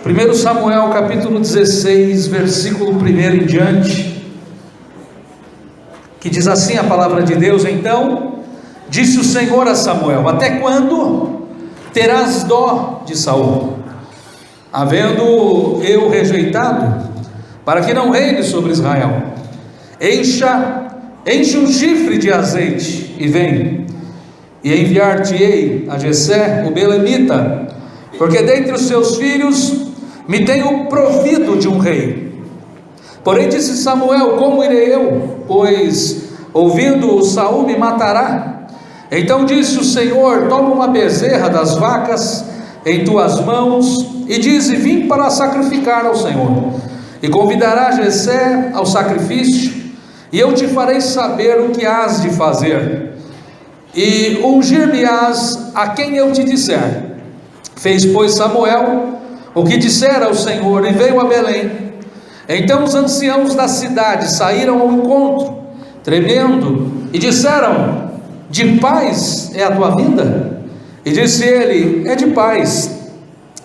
1 Samuel capítulo 16, versículo 1 em diante, que diz assim a palavra de Deus: Então disse o Senhor a Samuel: Até quando terás dó de Saul, havendo eu rejeitado, para que não reine sobre Israel? Enche um chifre de azeite e vem, e enviar-te-ei a Jessé o belemita, porque dentre os seus filhos me tenho provido de um rei. Porém disse Samuel: Como irei eu? Pois ouvindo Saul me matará. Então disse o Senhor: Toma uma bezerra das vacas em tuas mãos e dize: Vim para sacrificar ao Senhor. E convidará Jessé ao sacrifício, e eu te farei saber o que hás de fazer, e ungir-me-ás a quem eu te disser. Fez, pois, Samuel o que dissera ao Senhor, e veio a Belém. Então os anciãos da cidade saíram ao encontro, tremendo, e disseram: De paz é a tua vinda? E disse ele: É de paz,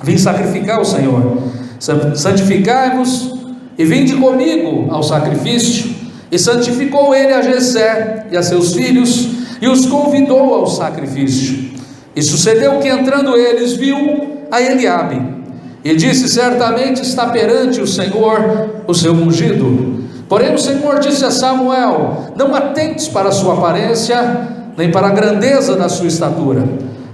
vim sacrificar ao Senhor. Santificai-vos e vinde comigo ao sacrifício. E santificou ele a Jessé e a seus filhos, e os convidou ao sacrifício. E sucedeu que, entrando eles, viu a Eliabe, e disse: Certamente está perante o Senhor o seu ungido. Porém o Senhor disse a Samuel: Não atentes para a sua aparência, nem para a grandeza da sua estatura,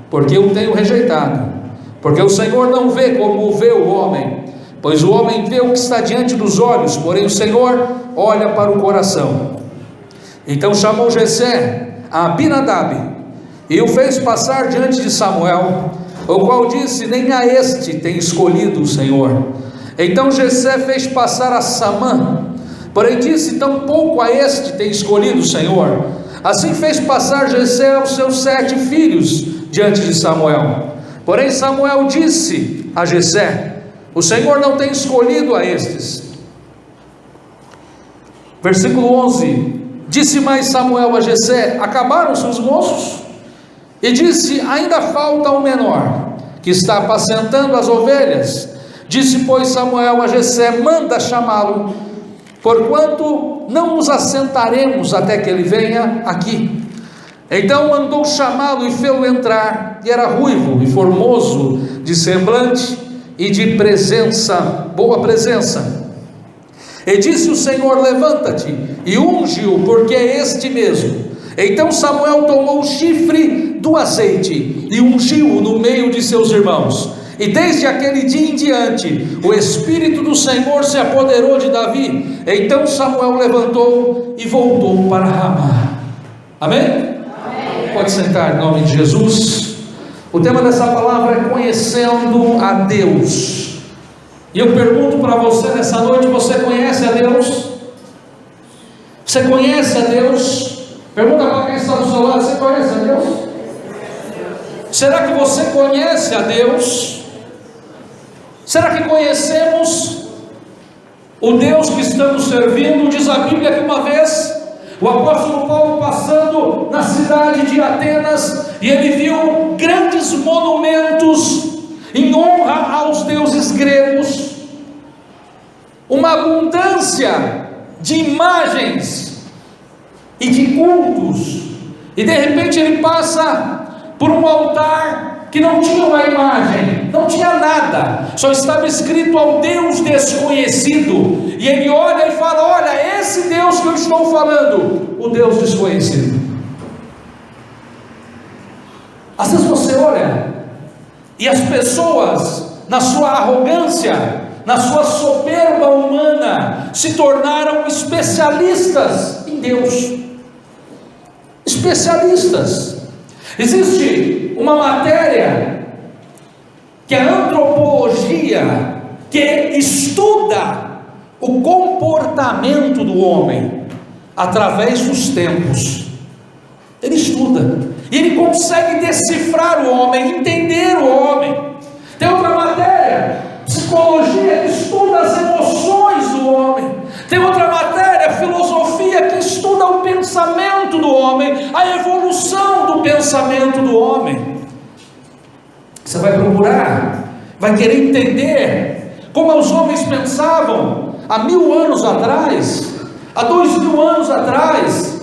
porque eu o tenho rejeitado. Porque o Senhor não vê como vê o homem, pois o homem vê o que está diante dos olhos, porém o Senhor olha para o coração. Então chamou Jessé a Abinadab, e o fez passar diante de Samuel, o qual disse: Nem a este tem escolhido o Senhor. Então Jessé fez passar a Samã, porém disse: Tampouco a este tem escolhido o Senhor. Assim fez passar Jessé aos seus 7 filhos diante de Samuel. Porém Samuel disse a Jessé: O Senhor não tem escolhido a estes. Versículo 11: Disse mais Samuel a Jessé: Acabaram-se os moços? E disse: Ainda falta o menor, que está apacentando as ovelhas. Disse, pois, Samuel a Jessé: Manda chamá-lo, porquanto não nos assentaremos até que ele venha aqui. Então mandou chamá-lo e fê-lo entrar, e era ruivo e formoso de semblante e de presença, boa presença. E disse o Senhor: Levanta-te e unge-o, porque é este mesmo. Então Samuel tomou o chifre do azeite e ungiu-o no meio de seus irmãos. E desde aquele dia em diante, o Espírito do Senhor se apoderou de Davi. Então Samuel levantou e voltou para Ramá. Amém? Amém. Pode sentar, em nome de Jesus. O tema dessa palavra é conhecendo a Deus. E eu pergunto para você nessa noite: você conhece a Deus? Você conhece a Deus? Pergunta para quem está do seu lado: você conhece a Deus? Será que você conhece a Deus? Será que conhecemos o Deus que estamos servindo? Diz a Bíblia que uma vez o apóstolo Paulo passando na cidade de Atenas, e ele viu grandes monumentos em honra aos deuses gregos, uma abundância de imagens e de cultos, e de repente ele passa por um altar que não tinha uma imagem, não tinha nada, só estava escrito ao Deus desconhecido, e ele olha e fala: Olha, esse Deus que eu estou falando, o Deus desconhecido. Às vezes você olha e as pessoas, na sua arrogância, na sua soberba humana, se tornaram especialistas em Deus. Especialistas. Existe uma matéria que é a antropologia, que estuda o comportamento do homem através dos tempos. Ele estuda e ele consegue decifrar o homem, entender o homem. Tem outra matéria, psicologia, que estuda as emoções do homem. Tem outra matéria, filosofia, que estuda o pensamento do homem, a evolução do pensamento do homem. Você vai procurar, vai querer entender como os homens pensavam há 1000 anos atrás, há 2000 anos atrás.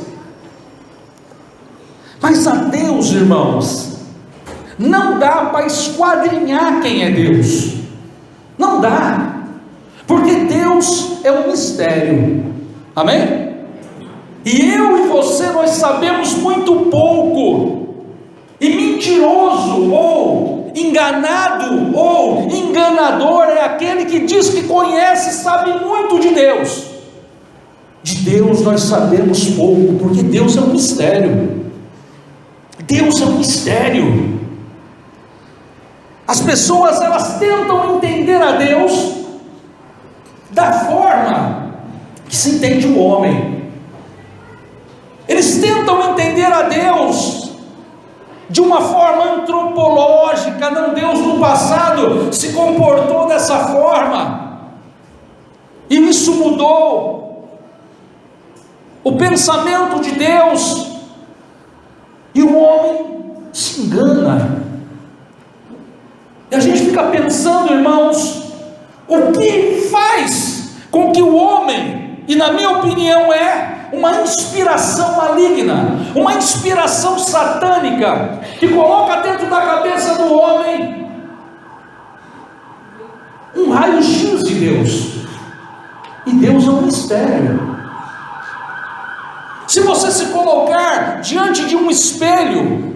Mas a Deus, irmãos, não dá para esquadrinhar quem é Deus, não dá, porque Deus é um mistério, amém? E eu e você, nós sabemos muito pouco, e mentiroso, ou enganado, ou enganador é aquele que diz que conhece e sabe muito de Deus. De Deus nós sabemos pouco, porque Deus é um mistério. Deus é um mistério. As pessoas, elas tentam entender a Deus da forma que se entende o homem. Eles tentam entender a Deus de uma forma antropológica. Não, Deus no passado se comportou dessa forma, e isso mudou o pensamento de Deus, e o homem se engana. E a gente fica pensando, irmãos, o que faz com que o homem, e na minha opinião é uma inspiração maligna, uma inspiração satânica, que coloca dentro da cabeça do homem um raio-x de Deus, e Deus é um mistério. Se você se colocar diante de um espelho,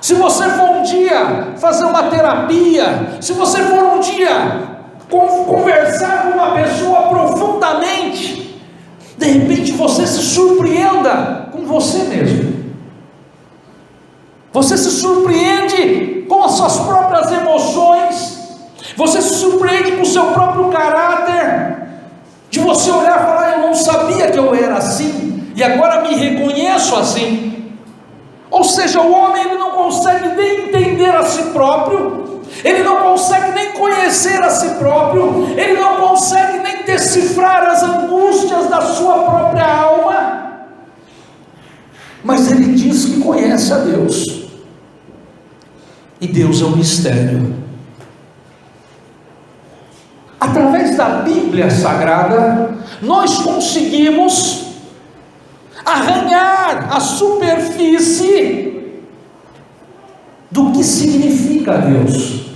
se você for um dia fazer uma terapia, se você for um dia conversar com uma pessoa profundamente, de repente você se surpreenda com você mesmo, você se surpreende com as suas próprias emoções, você se surpreende com o seu próprio caráter, de você olhar e falar: eu não sabia que eu era assim, e agora me reconheço assim. Ou seja, o homem, ele não consegue nem entender a si próprio, ele não consegue nem conhecer a si próprio, ele não consegue nem decifrar as angústias da sua própria alma, mas ele diz que conhece a Deus, e Deus é um mistério. Através da Bíblia Sagrada, nós conseguimos arranhar a superfície do que significa Deus.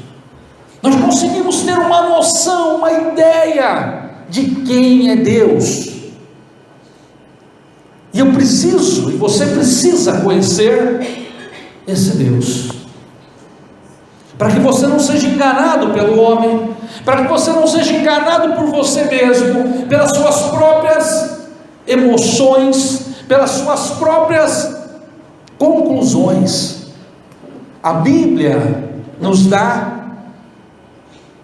Nós conseguimos ter uma noção, uma ideia de quem é Deus. E eu preciso, e você precisa conhecer esse Deus, para que você não seja enganado pelo homem, para que você não seja enganado por você mesmo, pelas suas próprias emoções, pelas suas próprias conclusões. A Bíblia nos dá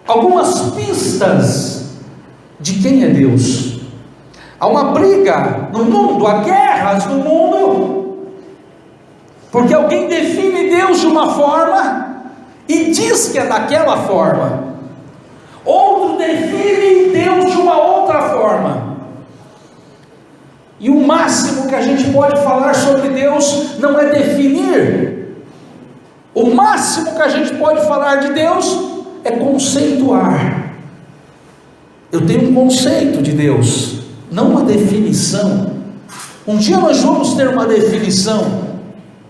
algumas pistas de quem é Deus. Há uma briga no mundo, há guerras no mundo, porque alguém define Deus de uma forma e diz que é daquela forma, outro define Deus de uma outra forma. E o máximo que a gente pode falar sobre Deus não é definir, o máximo que a gente pode falar de Deus é conceituar. Eu tenho um conceito de Deus, não uma definição. Um dia nós vamos ter uma definição,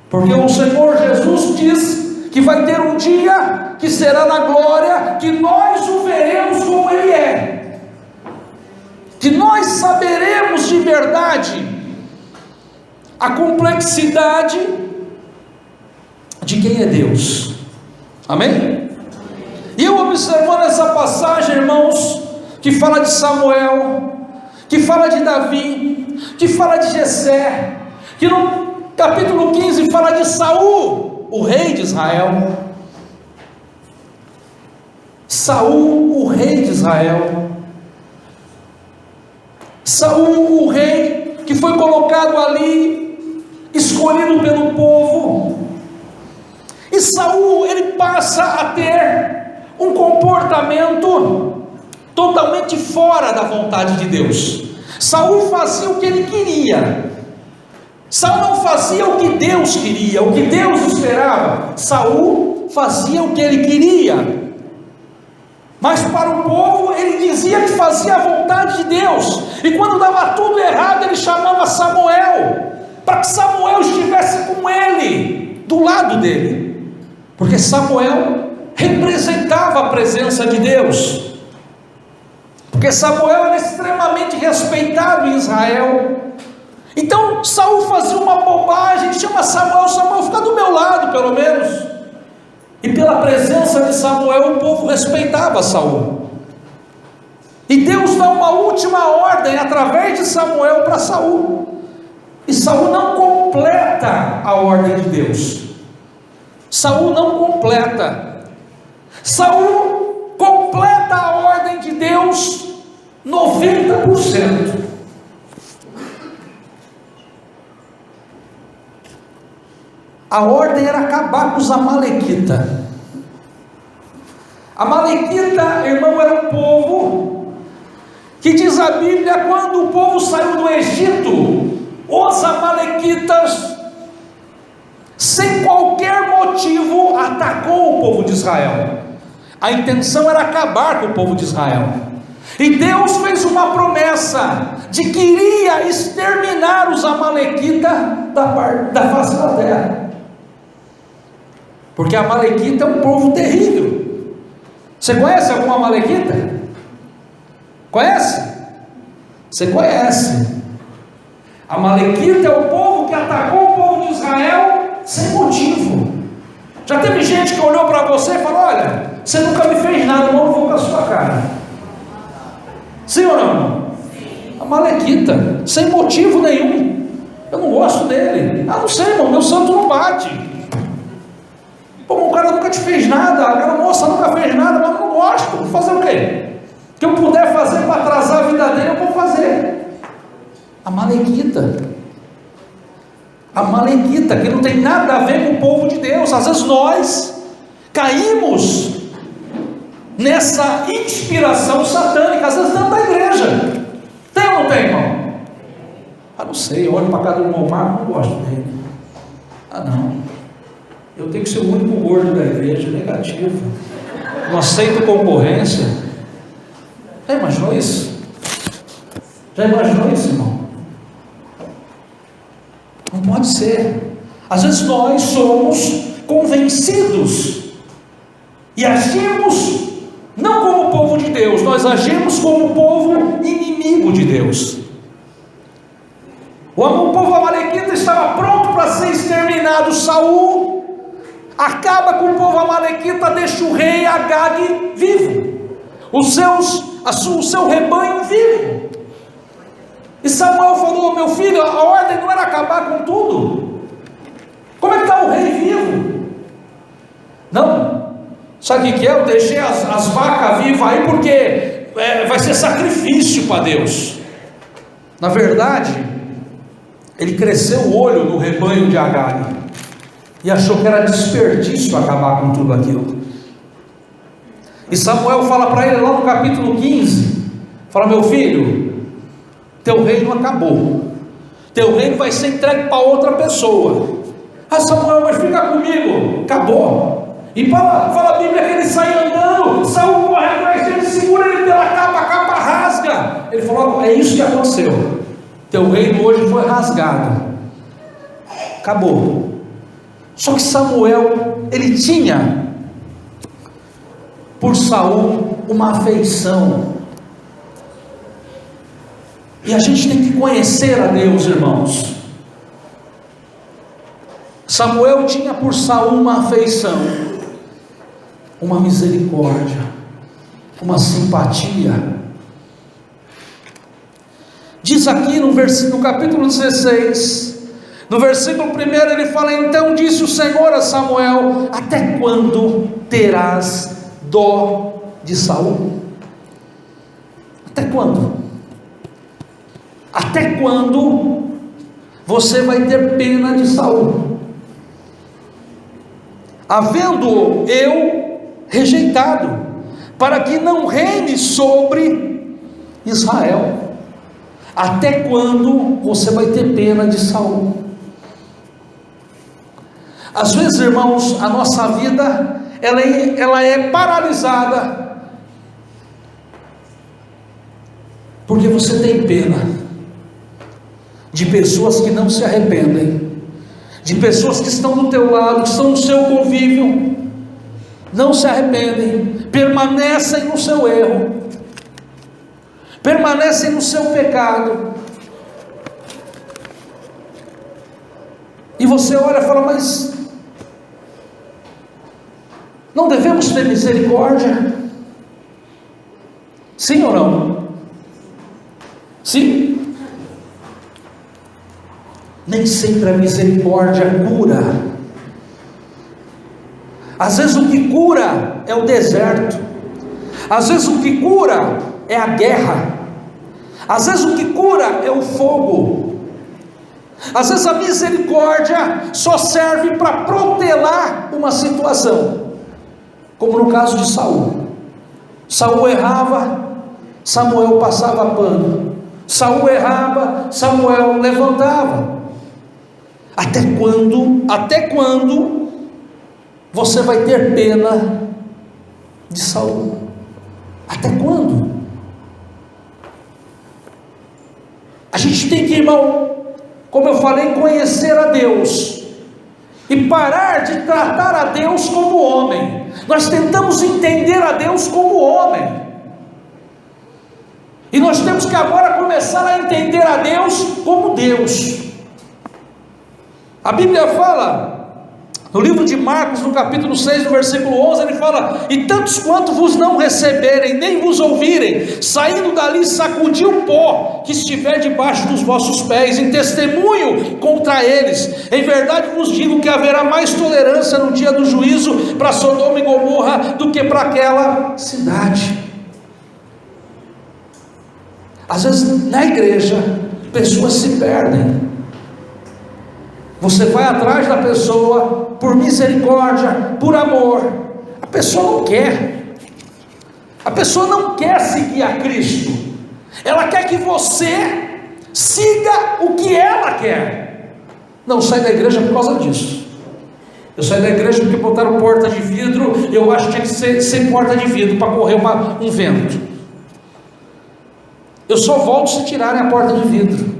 porque o Senhor Jesus diz que vai ter um dia que será na glória, que nós o veremos como Ele é, que nós saberemos de verdade a complexidade de quem é Deus. Amém? E eu observando essa passagem, irmãos, que fala de Samuel, que fala de Davi, que fala de Jessé, que no capítulo 15 fala de Saul, o rei de Israel. Saul, o rei de Israel. Saul, o rei que foi colocado ali, escolhido pelo povo. E Saul, ele passa a ter um comportamento totalmente fora da vontade de Deus. Saul fazia o que ele queria. Saul não fazia o que Deus queria, o que Deus esperava. Saul fazia o que ele queria. Mas para o povo ele dizia que fazia a vontade de Deus, e quando dava tudo errado ele chamava Samuel, para que Samuel estivesse com ele, do lado dele, porque Samuel representava a presença de Deus, porque Samuel era extremamente respeitado em Israel. Então Saul fazia uma bobagem, chama Samuel, Samuel fica do meu lado pelo menos, e pela presença de Samuel o povo respeitava Saul, e Deus dá uma última ordem através de Samuel para Saul, e Saul não completa a ordem de Deus. Saul não completa. Saul completa a ordem de Deus 90%. A ordem era acabar com os amalequitas. Amalequita, irmão, era um povo que diz a Bíblia, quando o povo saiu do Egito, os amalequitas, sem qualquer motivo, atacou o povo de Israel. A intenção era acabar com o povo de Israel, e Deus fez uma promessa de que iria exterminar os amalequitas da face da terra, porque a amalequita é um povo terrível. Você conhece algum amalequita? Conhece? Você conhece. Amalequita é o povo que atacou o povo de Israel sem motivo. Já teve gente que olhou para você e falou: olha, você nunca me fez nada, eu não vou com a sua cara. Sim ou não? Amalequita, sem motivo nenhum. Eu não gosto dele. Ah, não sei, irmão, meu santo não bate. Pô, o cara nunca te fez nada, aquela moça nunca fez nada, mas eu não gosto. Vou fazer o quê? O que eu puder fazer para atrasar a vida dele, eu vou fazer. Amalequita, que não tem nada a ver com o povo de Deus. Às vezes nós caímos nessa inspiração satânica, às vezes dentro da igreja. Tem ou não tem, irmão? Ah, não sei, eu olho para cada irmão Marco, não gosto dele. Ah, não, eu tenho que ser o único gordo da igreja, negativo, não aceito concorrência. Já imaginou isso? Já imaginou isso, irmão? Não pode ser. Às vezes nós somos convencidos e agimos não como o povo de Deus, nós agimos como o povo inimigo de Deus. O povo amalequita estava pronto para ser exterminado. Saul acaba com o povo amalequita, deixa o rei Agag vivo, o seu rebanho vivo. E Samuel falou: meu filho, a ordem não era acabar com tudo. Como é que está o rei vivo? Não, sabe o que é? Eu deixei as vacas vivas aí porque vai ser sacrifício para Deus. Na verdade, ele cresceu o olho no rebanho de Agag e achou que era desperdício acabar com tudo aquilo. E Samuel fala para ele lá no capítulo 15, fala: meu filho, teu reino acabou, teu reino vai ser entregue para outra pessoa. Ah, Samuel, mas fica comigo. Acabou. E fala a Bíblia que ele sai andando, Saul corre atrás dele, segura ele pela capa, a capa rasga. Ele falou: é isso que aconteceu, teu reino hoje foi rasgado, acabou. Só que Samuel, ele tinha por Saul uma afeição. E a gente tem que conhecer a Deus, irmãos. Samuel tinha por Saul uma afeição, uma misericórdia, uma simpatia. Diz aqui no capítulo 16, no versículo 1, ele fala: então disse o Senhor a Samuel: até quando terás dó de Saul? Até quando? Até quando você vai ter pena de Saul, havendo eu rejeitado, para que não reine sobre Israel? Até quando você vai ter pena de Saul? Às vezes, irmãos, a nossa vida ela é paralisada porque você tem pena de pessoas que não se arrependem, de pessoas que estão do teu lado, que estão no seu convívio, não se arrependem, permanecem no seu erro, permanecem no seu pecado, e você olha e fala: mas não devemos ter misericórdia? Sim ou não? Sim. Nem sempre a misericórdia cura. Às vezes o que cura é o deserto, às vezes o que cura é a guerra, às vezes o que cura é o fogo, às vezes a misericórdia só serve para protelar uma situação, como no caso de Saul. Saul errava, Samuel passava pano. Saul errava, Samuel levantava. Até quando você vai ter pena de Saul? Até quando? A gente tem que, irmão, como eu falei, conhecer a Deus e parar de tratar a Deus como homem. Nós tentamos entender a Deus como homem, e nós temos que agora começar a entender a Deus como Deus. A Bíblia fala, no livro de Marcos, no capítulo 6, no versículo 11, ele fala: e tantos quanto vos não receberem, nem vos ouvirem, saindo dali, sacudi o pó que estiver debaixo dos vossos pés, em testemunho contra eles. Em verdade vos digo que haverá mais tolerância no dia do juízo para Sodoma e Gomorra do que para aquela cidade. Às vezes na igreja pessoas se perdem. Você vai atrás da pessoa por misericórdia, por amor. A pessoa não quer. A pessoa não quer seguir a Cristo. Ela quer que você siga o que ela quer. Não sai da igreja por causa disso. Eu saí da igreja porque botaram porta de vidro. Eu acho que tinha que ser sem porta de vidro para correr um vento. Eu só volto se tirarem a porta de vidro.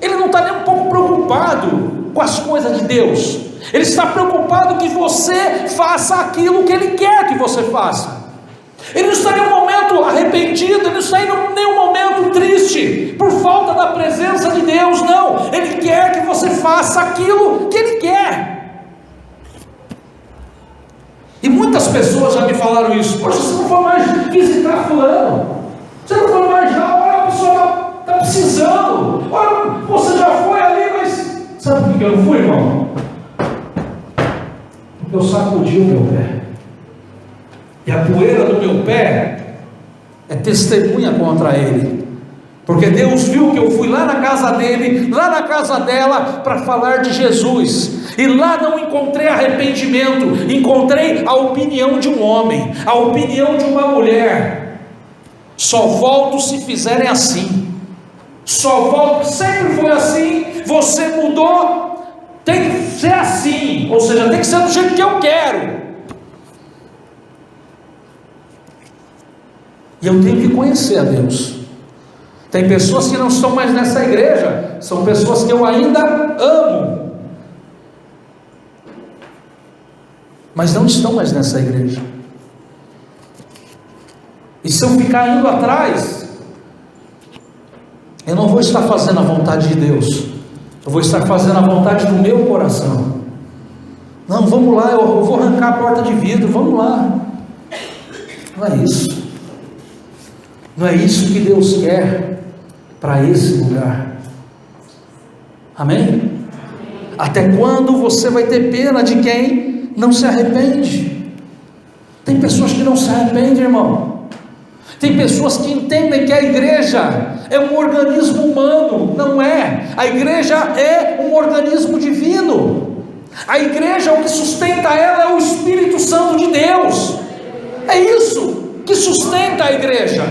Ele não está nem um pouco preocupado com as coisas de Deus. Ele está preocupado que você faça aquilo que Ele quer que você faça. Ele não está em nenhum momento arrependido, ele não está em nenhum momento triste por falta da presença de Deus. Não, Ele quer que você faça aquilo que Ele quer. E muitas pessoas já me falaram isso: poxa, você não foi mais visitar fulano, você não foi mais lá, olha, a pessoa está precisando, olha, você já foi ali, mas sabe por que eu não fui, irmão? Porque eu sacudi o meu pé, e a poeira do meu pé é testemunha contra ele, porque Deus viu que eu fui lá na casa dele, lá na casa dela, para falar de Jesus, e lá não encontrei arrependimento, encontrei a opinião de um homem, a opinião de uma mulher. Só volto se fizerem assim, só volto, sempre foi assim, você mudou, tem que ser assim, ou seja, tem que ser do jeito que eu quero. E eu tenho que conhecer a Deus. Tem pessoas que não estão mais nessa igreja, são pessoas que eu ainda amo, mas não estão mais nessa igreja. E se eu ficar indo atrás, eu não vou estar fazendo a vontade de Deus, eu vou estar fazendo a vontade do meu coração. Não, vamos lá, eu vou arrancar a porta de vidro, vamos lá. Não é isso. Não é isso que Deus quer para esse lugar. Amém? Até quando você vai ter pena de quem não se arrepende? Tem pessoas que não se arrependem, irmão. Tem pessoas que entendem que a igreja é um organismo humano. Não é. A igreja é um organismo divino. A igreja, o que sustenta ela é o Espírito Santo de Deus. É isso que sustenta a igreja.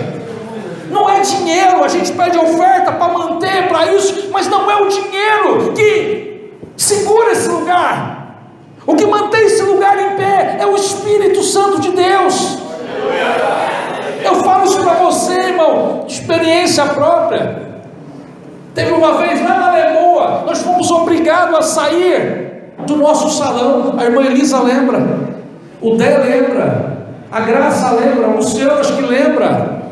Não é dinheiro. A gente pede oferta para manter, para isso, mas não é o dinheiro que segura esse lugar. O que mantém esse lugar em pé é o Espírito Santo de Deus. Eu falo isso para você, irmão. experiência própria. Teve uma vez lá na Lemoa, nós fomos obrigados a sair do nosso salão. A irmã Elisa lembra, o Dé lembra, a Graça lembra, o Luciano acho que lembra.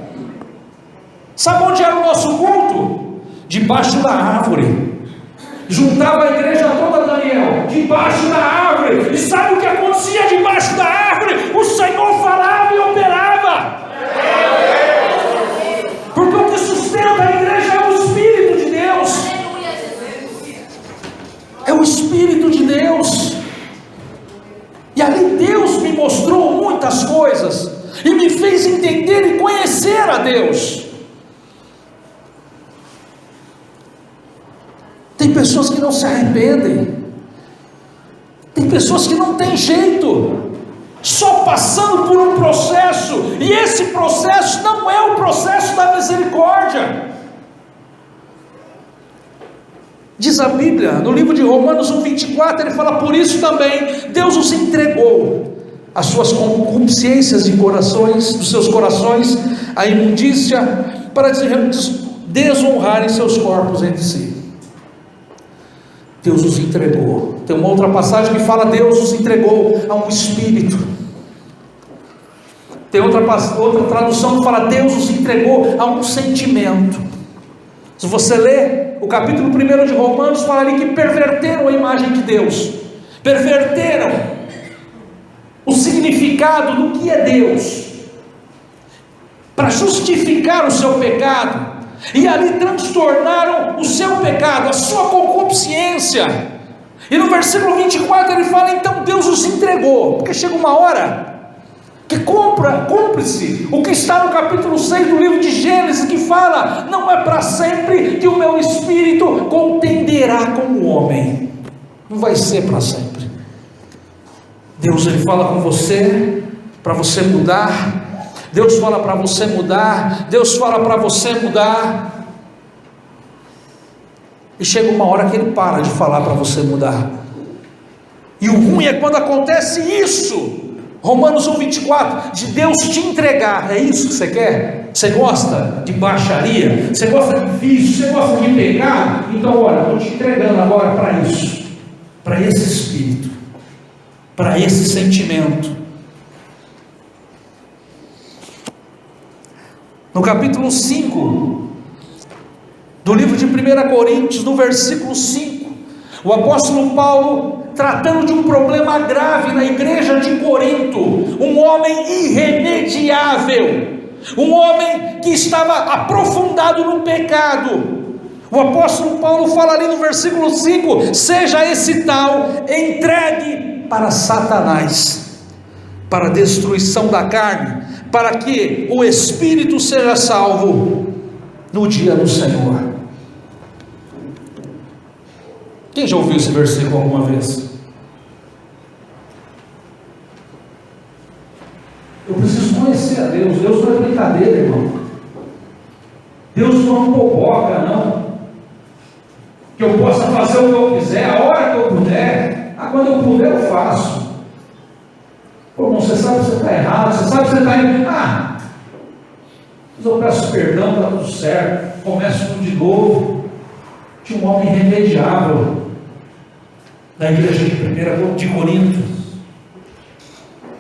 Sabe onde era o nosso culto? Debaixo da árvore. Juntava a igreja toda, Daniel, debaixo da árvore. E sabe o que acontecia debaixo da árvore? O Senhor falava e operava. Porque o que sustenta a igreja é o Espírito de Deus. É o Espírito de Deus. E ali Deus me mostrou muitas coisas e me fez entender e conhecer a Deus. Tem pessoas que não se arrependem, tem pessoas que não tem jeito, só passando por um processo, e esse processo não é o processo da misericórdia. Diz a Bíblia, no livro de Romanos 1,24, ele fala: por isso também Deus os entregou as suas concupiscências de corações, dos seus corações, a imundícia, para desonrarem seus corpos entre si. Deus os entregou. Tem uma outra passagem que fala: Deus os entregou a um espírito. Tem outra tradução que fala: Deus os entregou a um sentimento. Se você ler o capítulo 1 de Romanos, fala ali que perverteram a imagem de Deus, perverteram o significado do que é Deus, para justificar o seu pecado. E ali transtornaram o seu pecado, a sua concupiscência. E no versículo 24 ele fala: então Deus os entregou, porque chega uma hora que cumpre-se o que está no capítulo 6 do livro de Gênesis, que fala: não é para sempre que o meu espírito contenderá com o homem. Não vai ser para sempre. Deus, ele fala com você para você mudar. Deus fala para você mudar, Deus fala para você mudar, e chega uma hora que ele para de falar para você mudar. E o ruim é quando acontece isso. Romanos 1,24, de Deus te entregar. É isso que você quer? Você gosta de baixaria? Você gosta de vício? Você gosta de pecado? Então olha, estou te entregando agora para isso, para esse espírito, para esse sentimento. No capítulo 5 do livro de 1 Coríntios, no versículo 5, o apóstolo Paulo, tratando de um problema grave na igreja de Corinto, um homem irremediável, um homem que estava aprofundado no pecado. O apóstolo Paulo fala ali no versículo 5: seja esse tal entregue para Satanás, para a destruição da carne, para que o espírito seja salvo no dia do Senhor. Quem já ouviu esse versículo alguma vez? Eu preciso conhecer a Deus. Deus não é brincadeira, irmão. Deus não é um boboca, não. Que eu possa fazer o que eu quiser, a hora que eu puder. Quando eu puder eu faço. Pô, irmão, você sabe que você está errado, você sabe que você está indo. Mas eu peço perdão, está tudo certo, começo tudo de novo. Tinha um homem irremediável na igreja de Corinto.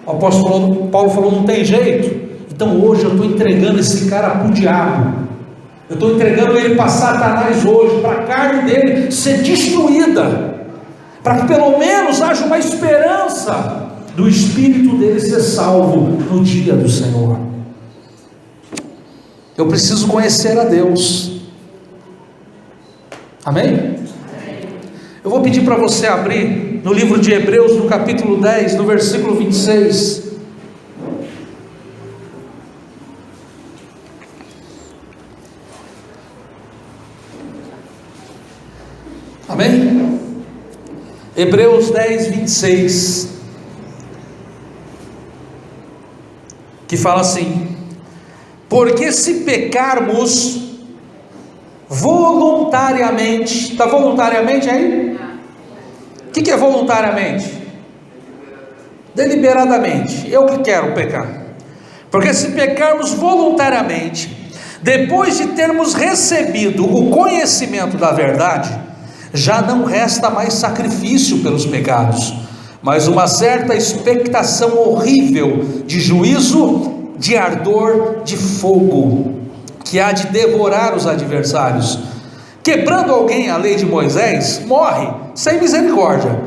O apóstolo Paulo falou: não tem jeito, então hoje eu estou entregando esse cara para o diabo, eu estou entregando ele para Satanás hoje, para a carne dele ser destruída, para que pelo menos haja uma esperança do espírito dele ser salvo no dia do Senhor. Eu preciso conhecer a Deus. Amém? Eu vou pedir para você abrir no livro de Hebreus, no capítulo 10, no versículo 26. Amém? Hebreus 10, 26, que fala assim: porque se pecarmos voluntariamente, está voluntariamente aí? O que é voluntariamente? Deliberadamente. Eu que quero pecar. Porque se pecarmos voluntariamente, Depois de termos recebido o conhecimento da verdade, já não resta mais sacrifício pelos pecados, mas uma certa expectação horrível de juízo, de ardor, de fogo, que há de devorar os adversários. Quebrando alguém a lei de Moisés, morre sem misericórdia,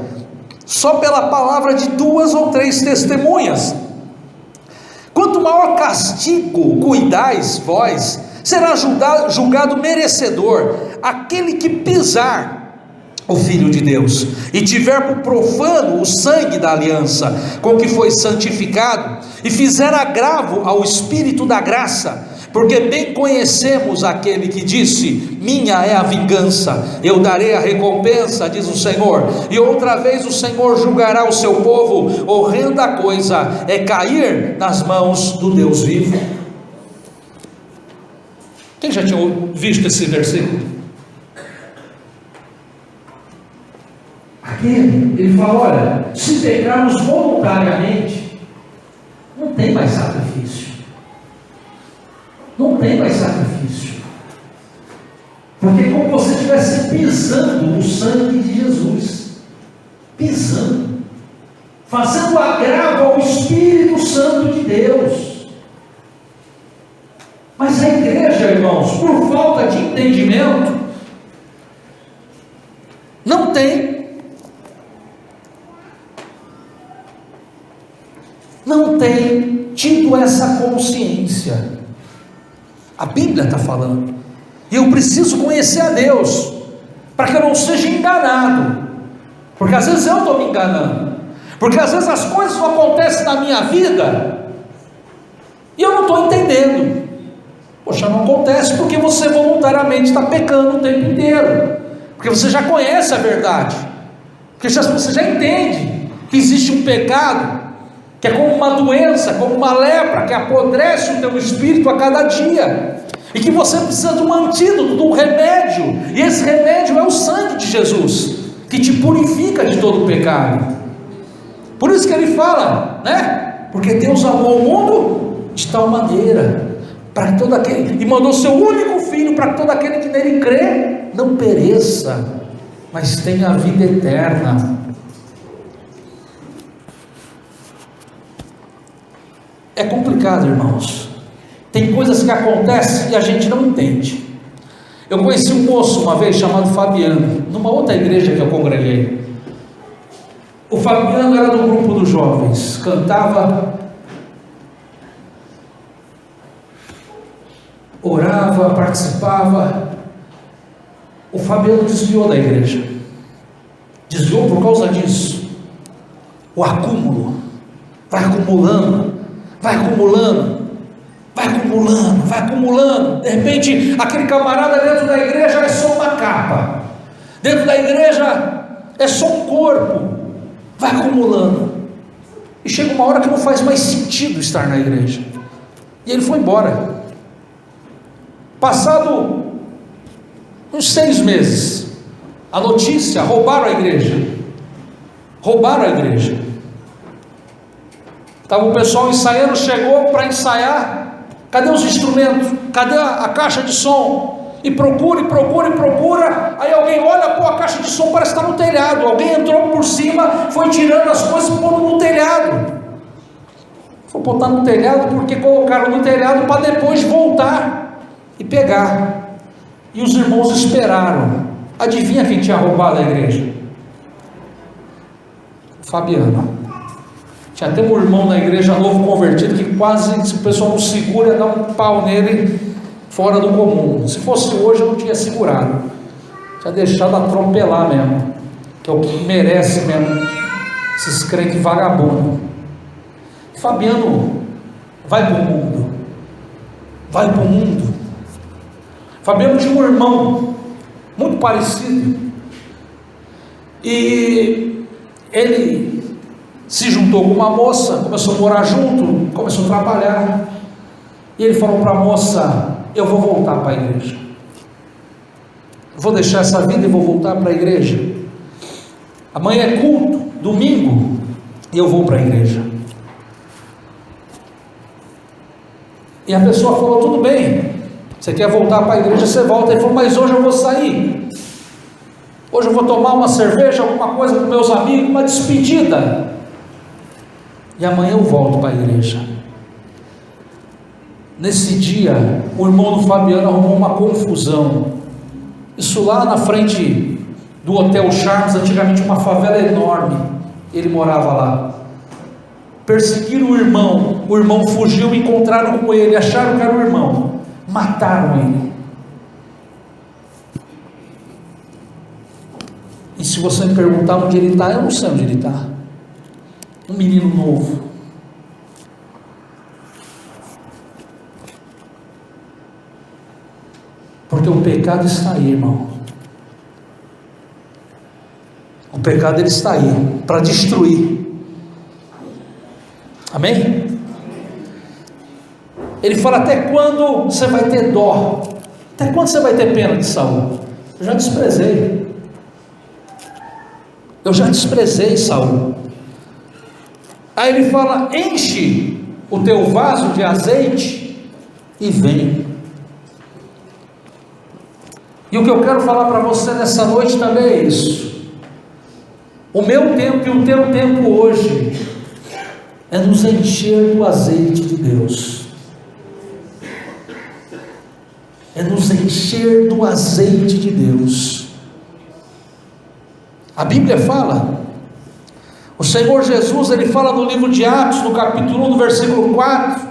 só pela palavra de 2 ou 3 testemunhas. Quanto maior castigo cuidais vós, será julgado merecedor aquele que pisar o Filho de Deus, e tiver por profano o sangue da aliança, com que foi santificado, e fizer agravo ao Espírito da graça, porque bem conhecemos aquele que disse: minha é a vingança, eu darei a recompensa, diz o Senhor. E outra vez o Senhor julgará o seu povo. Horrenda coisa é cair nas mãos do Deus vivo. Quem já tinha visto esse versículo? Aqui ele fala: olha, se pecarmos voluntariamente, não tem mais sacrifício. Não tem mais sacrifício. Porque é como você estivesse pisando o sangue de Jesus. Pisando. Fazendo agravo ao Espírito Santo de Deus. Mas a igreja, irmãos, por falta de entendimento, não tem tido essa consciência. A Bíblia está falando, e eu preciso conhecer a Deus, para que eu não seja enganado, porque às vezes eu estou me enganando, porque às vezes as coisas não acontecem na minha vida, e eu não estou entendendo. Poxa, não acontece porque você voluntariamente está pecando o tempo inteiro, porque você já conhece a verdade, porque você já entende que existe um pecado, que é como uma doença, como uma lepra, que apodrece o teu espírito a cada dia, e que você precisa de um antídoto, de um remédio, e esse remédio é o sangue de Jesus, que te purifica de todo o pecado. Por isso que ele fala, né? Porque Deus amou o mundo de tal maneira, para que todo aquele, e mandou seu único filho, para que todo aquele que nele crê, não pereça, mas tenha a vida eterna. É complicado, irmãos. Tem coisas que acontecem e a gente não entende. Eu conheci um moço uma vez chamado Fabiano, numa outra igreja que eu congreguei. O Fabiano era do grupo dos jovens, cantava, orava, participava. O Fabiano desviou da igreja. Desviou por causa disso. O acúmulo vai acumulando. Vai acumulando, vai acumulando, vai acumulando. De repente, aquele camarada dentro da igreja é só uma capa, dentro da igreja é só um corpo. Vai acumulando, e chega uma hora que não faz mais sentido estar na igreja, e ele foi embora. Passado uns 6 meses, a notícia: roubaram a igreja. Roubaram a igreja. Estava o pessoal ensaiando, chegou para ensaiar, cadê os instrumentos? Cadê a caixa de som? E procura, aí alguém olha, pô, a caixa de som parece estar no telhado. Alguém entrou por cima, foi tirando as coisas e pondo no telhado. Foi botar no telhado porque colocaram no telhado para depois voltar e pegar. E os irmãos esperaram. Adivinha quem tinha roubado a igreja? Fabiano. Tinha até um irmão na igreja novo convertido que quase, se o pessoal não segura, ia dar um pau nele fora do comum. Se fosse hoje eu não tinha segurado, tinha deixado atropelar mesmo, que é o que merece mesmo, esses crentes vagabundos. Fabiano vai para o mundo, Fabiano tinha um irmão muito parecido, e ele se juntou com uma moça, começou a morar junto, começou a trabalhar, e ele falou para a moça: eu vou voltar para a igreja, vou deixar essa vida e vou voltar para a igreja. Amanhã é culto, domingo, e eu vou para a igreja. E a pessoa falou: tudo bem, Você quer voltar para a igreja, você volta. Ele falou: mas hoje eu vou sair, hoje eu vou tomar uma cerveja, alguma coisa com meus amigos, uma despedida, e amanhã eu volto para a igreja. Nesse dia, o irmão do Fabiano arrumou uma confusão. Isso lá na frente do Hotel Charmes, antigamente uma favela enorme, ele morava lá. Perseguiram o irmão fugiu, encontraram com ele, acharam que era o irmão, mataram ele. E se você me perguntar onde ele está, eu não sei onde ele está. Um menino novo. Porque o pecado está aí, irmão. O pecado ele está aí para destruir. Amém? Ele fala: até quando você vai ter dó? Até quando você vai ter pena de Saul? Eu já desprezei. Eu já desprezei Saul. Aí ele fala: enche o teu vaso de azeite e vem. E o que eu quero falar para você nessa noite também é isso. O meu tempo e o teu tempo hoje é nos encher do azeite de Deus. É nos encher do azeite de Deus. A Bíblia fala, o Senhor Jesus, ele fala no livro de Atos, no capítulo 1, no versículo 4,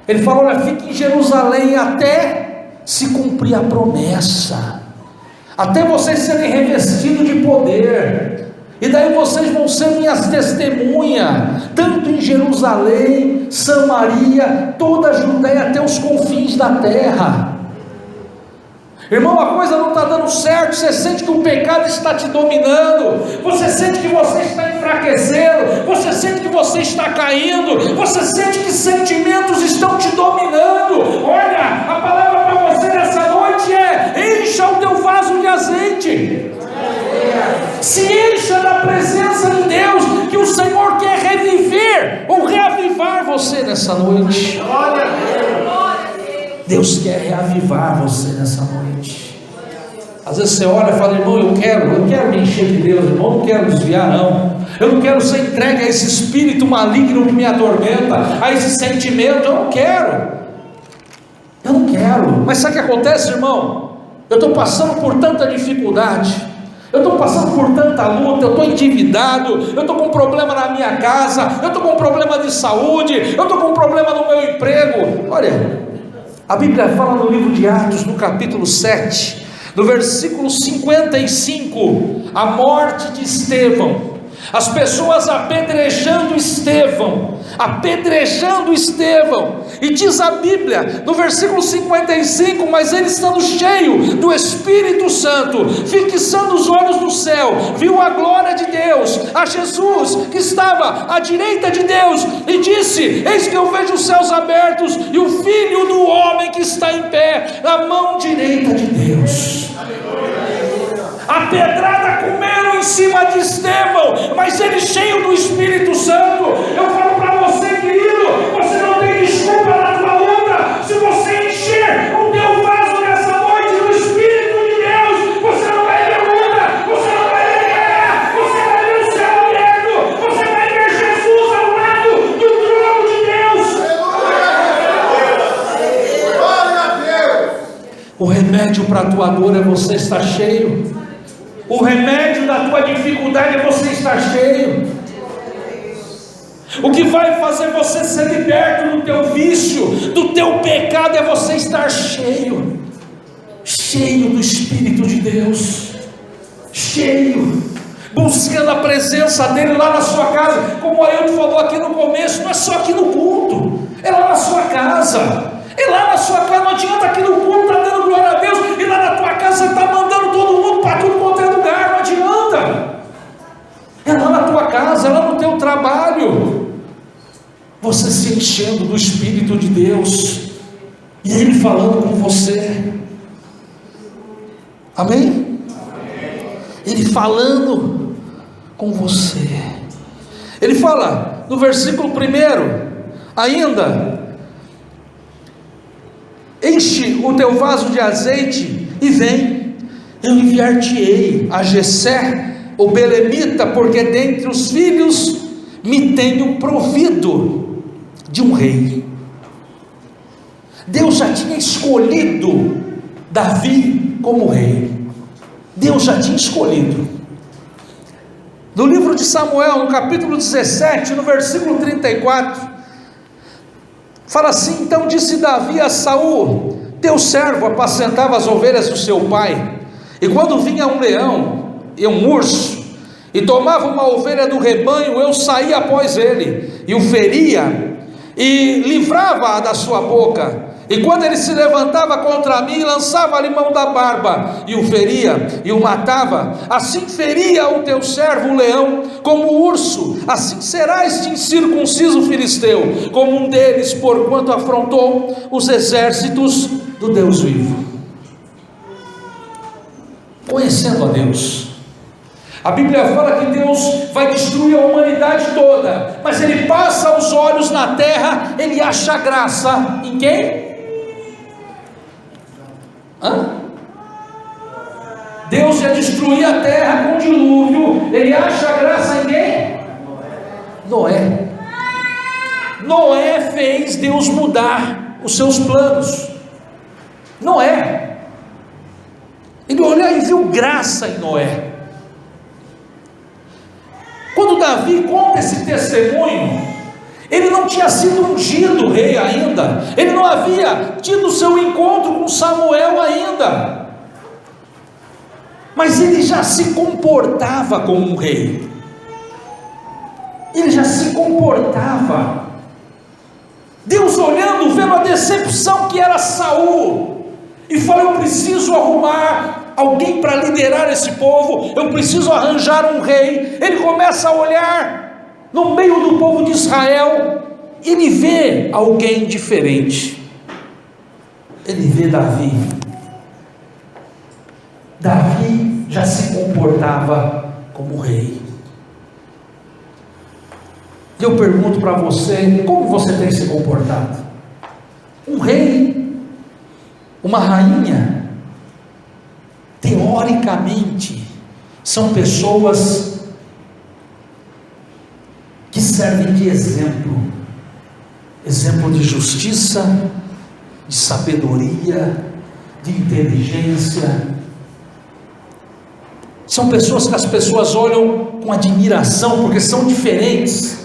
ele fala: olha, fique em Jerusalém até se cumprir a promessa, até vocês serem revestidos de poder, e daí vocês vão ser minhas testemunhas, tanto em Jerusalém, Samaria, toda a Judeia, até os confins da terra. Irmão, a coisa não está dando certo, você sente que o pecado está te dominando, você sente que você está enfraquecendo, você sente que você está caindo, você sente que sentimentos estão te dominando. Olha, a palavra para você nessa noite é: encha o teu vaso de azeite, se encha da presença de Deus, que o Senhor quer reviver ou reavivar você nessa noite. Deus quer reavivar você nessa noite. Às vezes você olha e fala: irmão, eu quero me encher de Deus, irmão, não quero desviar não, eu não quero ser entregue a esse espírito maligno que me atormenta, a esse sentimento, eu não quero, mas sabe o que acontece, irmão? Eu estou passando por tanta dificuldade, eu estou passando por tanta luta, eu estou endividado, eu estou com um problema na minha casa, eu estou com um problema de saúde, eu estou com um problema no meu emprego. Olha, a Bíblia fala no livro de Atos, no capítulo 7, no versículo 55, a morte de Estevão, as pessoas apedrejando Estevão, e diz a Bíblia, no versículo 55, mas ele, estando cheio do Espírito Santo, fixando os olhos no céu, viu a glória de Deus, a Jesus que estava à direita de Deus, e disse: eis que eu vejo os céus abertos, e o Filho do Homem que está em pé, na mão direita de Deus. A pedrada comeram em cima de Estevão, mas ele cheio do Espírito Santo. Eu falo para você, querido, você não tem desculpa na tua luta. Se você encher o teu vaso nessa noite do Espírito de Deus, você não vai ver luta, você não vai ver guerra, você vai ver o céu aberto, você vai ver Jesus ao lado do trono de Deus. Glória a Deus. O remédio para a tua dor é você estar cheio. O remédio da tua dificuldade é você estar cheio. O que vai fazer você ser liberto do teu vício, do teu pecado, é você estar cheio do Espírito de Deus, cheio, buscando a presença dele lá na sua casa. Como o Ailton falou aqui no começo, não é só aqui no culto, é lá na sua casa. Não adianta aqui no culto estar dando glória a Deus, e lá na tua casa você está mandando todo mundo para tudo quanto é lugar. Não adianta. É lá na tua casa, é lá no teu trabalho, você se enchendo do Espírito de Deus, e Ele falando com você. Amém? Ele falando com você. Ele fala no versículo 1 ainda: enche o teu vaso de azeite e vem, eu enviar-te-ei a Jessé, o belemita, porque dentre os filhos me tenho provido de um rei. Deus já tinha escolhido Davi como rei. Deus já tinha escolhido. No livro de Samuel, no capítulo 17, no versículo 34, fala assim: então disse Davi a Saul, teu servo apacentava as ovelhas do seu pai, e quando vinha um leão e um urso, e tomava uma ovelha do rebanho, eu saía após ele, e o feria, e livrava-a da sua boca, e quando ele se levantava contra mim, lançava-lhe mão da barba, e o feria, e o matava. Assim feria o teu servo o leão, como o urso, assim será este incircunciso filisteu, como um deles, porquanto afrontou os exércitos do Deus vivo. Conhecendo a Deus, a Bíblia fala que Deus vai destruir a humanidade toda, mas Ele passa os olhos na terra, Ele acha graça em quem? Deus ia destruir a terra com um dilúvio, Ele acha graça em quem? Noé. Noé fez Deus mudar os seus planos. Noé, ele olhou e viu graça em Noé. Quando Davi conta esse testemunho, ele não tinha sido ungido rei ainda, ele não havia tido seu encontro com Samuel ainda, mas ele já se comportava como um rei, ele já se comportava. Deus olhando, vendo a decepção que era Saul, e falou: eu preciso arrumar alguém para liderar esse povo, eu preciso arranjar um rei. Ele começa a olhar no meio do povo de Israel, e ele vê alguém diferente. Ele vê Davi. Davi já se comportava como rei. E eu pergunto para você, como você tem se comportado? Um rei, uma rainha, teoricamente, são pessoas que servem de exemplo de justiça, de sabedoria, de inteligência. São pessoas que as pessoas olham com admiração, porque são diferentes.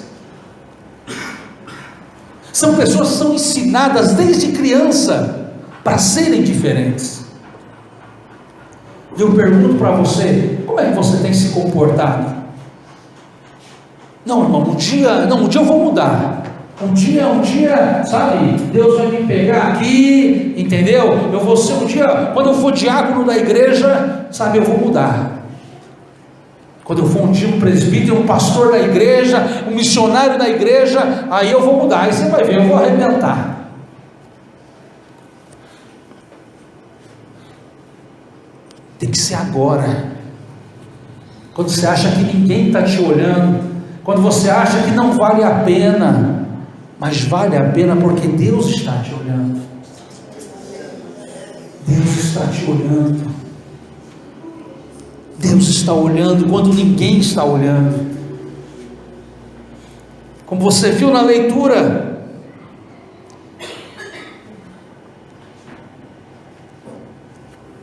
São pessoas que são ensinadas desde criança para serem diferentes. Eu pergunto para você, como é que você tem se comportado? Não, irmão, um dia eu vou mudar. Um dia, sabe, Deus vai me pegar aqui, entendeu? Eu vou ser um dia, quando eu for diácono da igreja, sabe, eu vou mudar. Quando eu for um dia um presbítero, um pastor da igreja, um missionário da igreja, aí eu vou mudar. Aí você vai ver, eu vou arrebentar. Tem que ser agora. Quando você acha que ninguém está te olhando, quando você acha que não vale a pena, mas vale a pena porque Deus está te olhando. Deus está te olhando. Deus está olhando quando ninguém está olhando. Como você viu na leitura,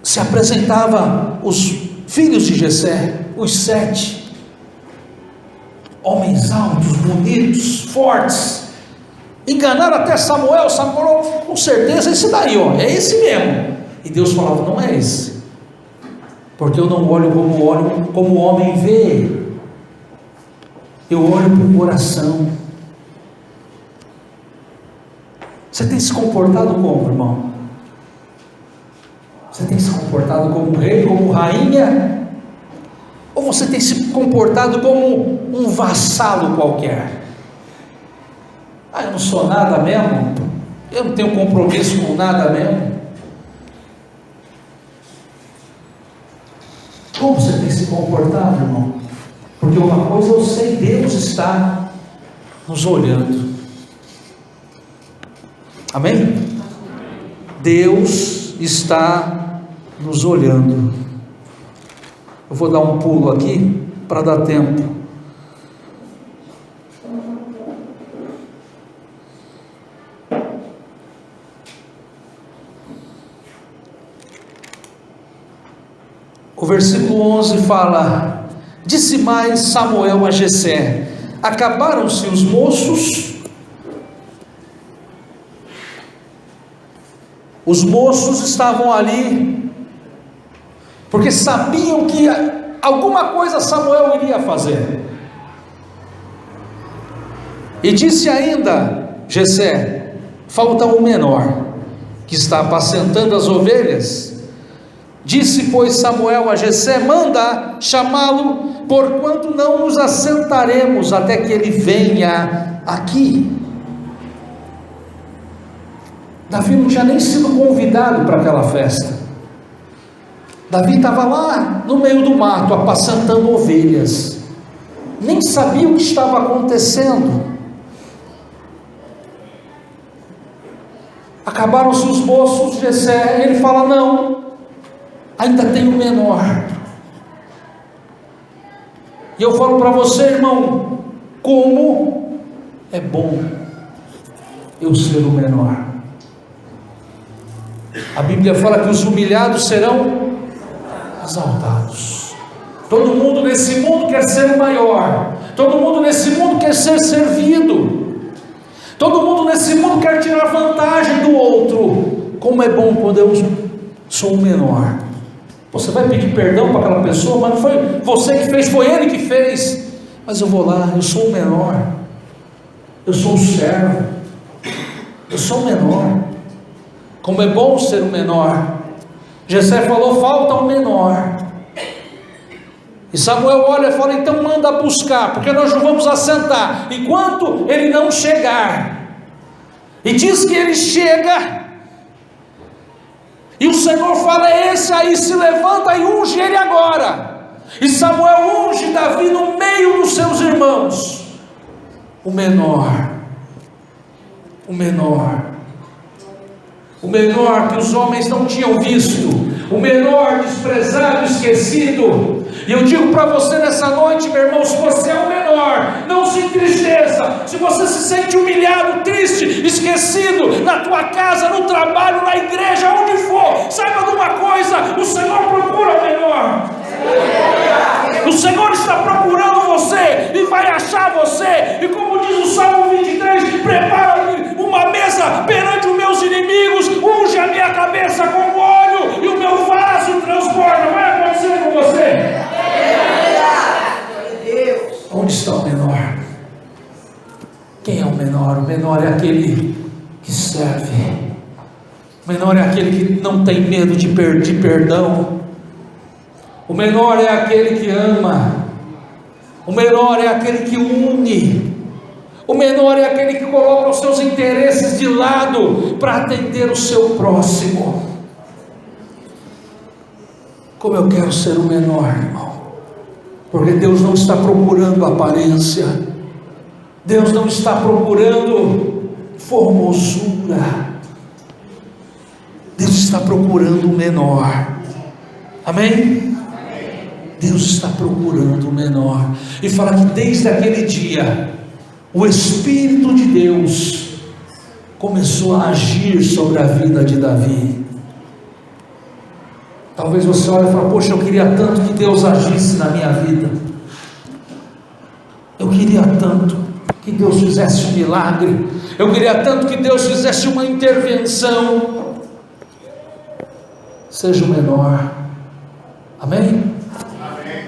se apresentava os filhos de Jessé, os 7 homens altos, bonitos, fortes, enganaram até Samuel. Samuel, com certeza, esse daí, ó, é esse mesmo. E Deus falava: não é esse, porque eu não olho como o homem vê, eu olho para o coração. Você tem se comportado como, irmão? Você tem se comportado como rei, como rainha? Ou você tem se comportado como um vassalo qualquer? Eu não sou nada mesmo, eu não tenho compromisso com nada mesmo. Como você tem se comportado, irmão? Porque uma coisa eu sei, Deus está nos olhando. Amém? Deus está nos olhando. Eu vou dar um pulo aqui para dar tempo. O versículo 11 fala: disse mais Samuel a Jessé: acabaram-se os moços? Os moços estavam ali porque sabiam que alguma coisa Samuel iria fazer. E disse ainda Jessé: falta o menor, que está apacentando as ovelhas. Disse, pois, Samuel a Jessé: manda chamá-lo, porquanto não nos assentaremos até que ele venha aqui. Davi não tinha nem sido convidado para aquela festa. Davi estava lá no meio do mato, apacentando ovelhas, nem sabia o que estava acontecendo. Acabaram-se os moços, Jessé, ele fala: não, ainda tem o menor. E eu falo para você, irmão, como é bom eu ser o menor. A Bíblia fala que os humilhados serão exaltados. Todo mundo nesse mundo quer ser o maior. Todo mundo nesse mundo quer ser servido. Todo mundo nesse mundo quer tirar vantagem do outro. Como é bom quando eu sou o menor. Você vai pedir perdão para aquela pessoa, mas não foi você que fez, foi ele que fez. Mas eu vou lá, eu sou o menor. Eu sou o servo. Eu sou o menor. Como é bom ser o menor. Jessé falou: falta o menor. E Samuel olha e fala: então manda buscar, porque nós não vamos assentar enquanto ele não chegar. E diz que ele chega, e o Senhor fala: esse aí se levanta e unge ele agora. E Samuel unge Davi no meio dos seus irmãos. O menor que os homens não tinham visto, o menor desprezado, esquecido. E eu digo para você nessa noite, meu irmão, se você é o menor, não se entristeça. Se você se sente humilhado, triste, esquecido, na tua casa, no trabalho, na igreja, onde for, saiba de uma coisa: o Senhor procura o menor. O Senhor está procurando você e vai achar você. E como diz o Salmo 23, prepara-me uma mesa perante os meus inimigos, unge a minha cabeça com óleo e o meu vaso transborda. Vai acontecer com você. Onde está o menor? Quem é o menor? O menor é aquele que serve. O menor é aquele que não tem medo de pedir perdão. O menor é aquele que ama. O menor é aquele que une. O menor é aquele que coloca os seus interesses de lado para atender o seu próximo. Como eu quero ser o menor, irmão, porque Deus não está procurando aparência, Deus não está procurando formosura, Deus está procurando o menor. Amém? Deus está procurando o menor. E fala que desde aquele dia o Espírito de Deus começou a agir sobre a vida de Davi. Talvez você olhe e fale: poxa, eu queria tanto que Deus agisse na minha vida. Eu queria tanto que Deus fizesse um milagre. Eu queria tanto que Deus fizesse uma intervenção. Seja o menor. Amém?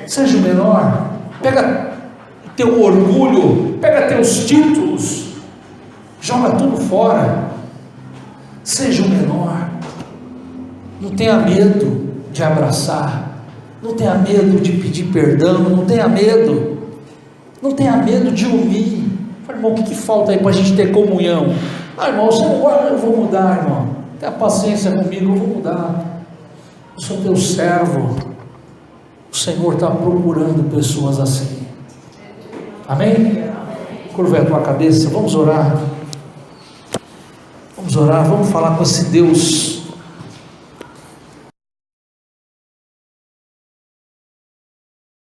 Seja o menor. Pega teu orgulho, pega teus títulos, joga tudo fora. Seja o menor. Não tenha medo de abraçar, não tenha medo de pedir perdão, não tenha medo de unir. Fala: irmão, o que falta aí para a gente ter comunhão? Irmão, você não gosta, eu vou mudar, irmão. Tenha paciência comigo, eu vou mudar. Eu sou teu servo. O Senhor está procurando pessoas assim. Amém? Curva a tua cabeça, vamos orar. Vamos orar, vamos falar com esse Deus